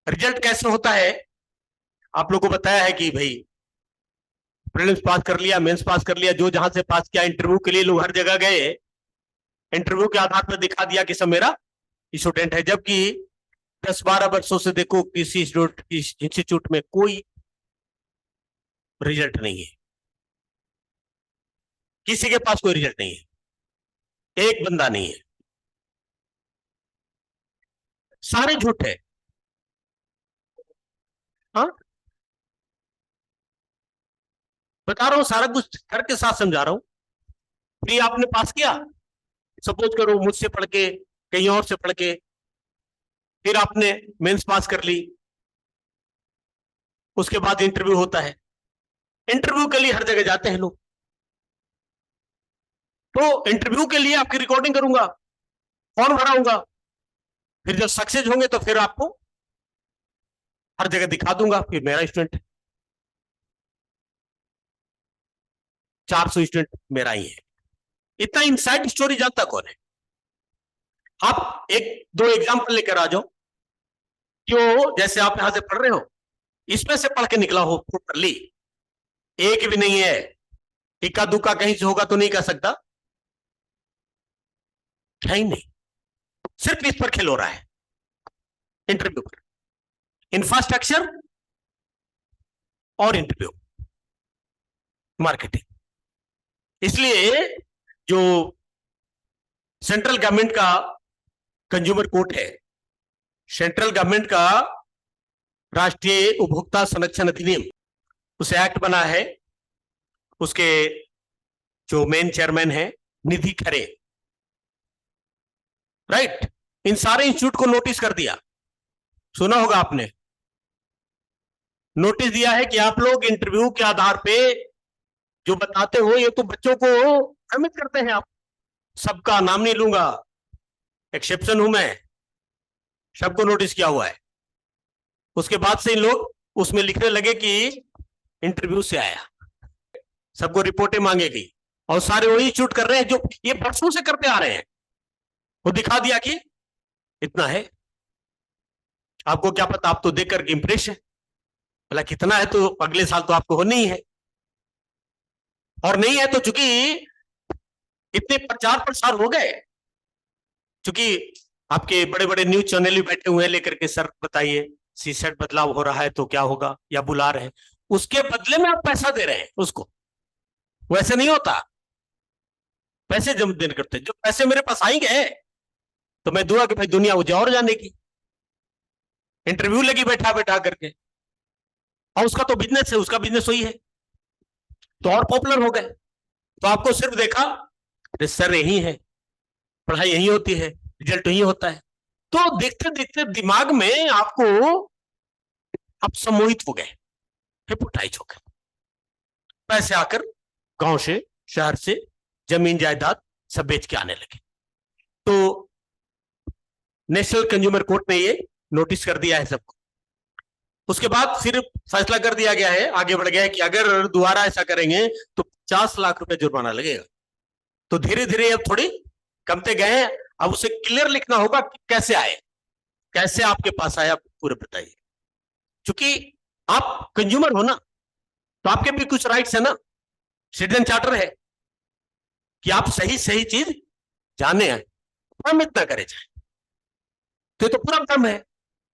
Result कैसे होता है? आप लोगों को बताया है कि भाई प्रीलिम्स पास कर लिया, मेंस पास कर लिया, जो जहां से पास किया, इंटरव्यू के लिए लोग हर जगह गए, इंटरव्यू के आधार पर दिखा दिया कि सब मेरा स्टूडेंट है। जबकि 10-12 वर्षों से देखो किसी इंस्टीट्यूट में कोई रिजल्ट नहीं है, किसी के पास कोई रिजल्ट नहीं है, एक बंदा नहीं है, सारे झूठ है। हाँ, बता रहा हूं, सारा कुछ करके साथ समझा रहा हूं। प्री आपने पास किया, सपोज करो मुझसे पढ़ के, कहीं और से पढ़ के, फिर आपने मेंस पास कर ली, उसके बाद इंटरव्यू होता है। इंटरव्यू के लिए हर जगह जाते हैं लोग, तो इंटरव्यू के लिए आपकी रिकॉर्डिंग करूंगा, फॉर्म भराऊंगा, फिर जब सक्सेस होंगे तो फिर आपको हर जगह दिखा दूंगा फिर मेरा स्टूडेंट। 400 स्टूडेंट मेरा ही है। इतना इनसाइड स्टोरी जानता कौन है? आप एक दो एग्जाम्पल लेकर आ जाओ, क्यों जैसे आप यहां से पढ़ रहे हो, इसमें से पढ़ के निकला हो प्रॉपरली, एक भी नहीं है, इक्का दुक्का कहीं से होगा तो नहीं कह सकता, है ही नहीं। सिर्फ इस पर खेल हो रहा है, इंटरव्यू पर, इंफ्रास्ट्रक्चर और इंटरव्यू, मार्केटिंग। इसलिए जो सेंट्रल गवर्नमेंट का कंज्यूमर कोर्ट है, सेंट्रल गवर्नमेंट का राष्ट्रीय उपभोक्ता संरक्षण अधिनियम, उसे एक्ट बना है, उसके जो मेन चेयरमैन है निधि खरे, राइट, इन सारे इंस्टीट्यूट को नोटिस कर दिया, सुना होगा आपने, नोटिस दिया है कि आप लोग इंटरव्यू के आधार पे जो बताते हो ये तो बच्चों को भ्रमित करते हैं आप। सबका नाम नहीं लूंगा, एक्सेप्शन हूं मैं, सबको नोटिस किया हुआ है। उसके बाद से इन लोग उसमें लिखने लगे कि इंटरव्यू से आया, सबको रिपोर्टें मांगेगी, और सारे वही इंस्टीट्यूट कर रहे हैं जो ये वर्षों से करते आ रहे हैं। वो दिखा दिया कि इतना है, आपको क्या पता, आप तो देख करके इंप्रेस है, बोला कितना है तो अगले साल तो आपको होनी ही है, और नहीं है तो चूंकि इतने प्रचार प्रसार हो गए, चूंकि आपके बड़े बड़े न्यूज चैनल भी बैठे हुए हैं लेकर के, सर बताइए सी सेट बदलाव हो रहा है तो क्या होगा, या बुला रहे हैं, उसके बदले में आप पैसा दे रहे हैं उसको। वैसे नहीं होता, पैसे जब देने करते, जो पैसे मेरे पास आएंगे तो मैं दुआ कि भाई दुनिया उजाड़ जाने की, इंटरव्यू लगी बैठा बैठा करके, और उसका तो बिजनेस है, उसका बिजनेस वही है, तो और पॉपुलर हो गए। तो आपको सिर्फ देखा सर यही है, पढ़ाई यही होती है, रिजल्ट यही होता है, तो देखते देखते दिमाग में आपको आप सम्मोहित हो गए, हिप्नोटाइज हो गए, पैसे आकर गांव से, शहर से जमीन जायदाद सब बेच के आने लगे। तो नेशनल कंज्यूमर कोर्ट ने ये नोटिस कर दिया है सबको। उसके बाद फिर फैसला कर दिया गया है, आगे बढ़ गया है कि अगर दोबारा ऐसा करेंगे तो 50 लाख रुपए जुर्माना लगेगा। तो धीरे धीरे अब थोड़ी कमते गए हैं, अब उसे क्लियर लिखना होगा कि कैसे आए, कैसे आपके पास आया, पूरे बताइए। क्योंकि आप कंज्यूमर हो ना, तो आपके भी कुछ राइट्स है ना, सिटीजन चार्टर है कि आप सही सही चीज जाने हैं, भ्रमित ना करे जाए, तो ये तो पूरा भ्रम है।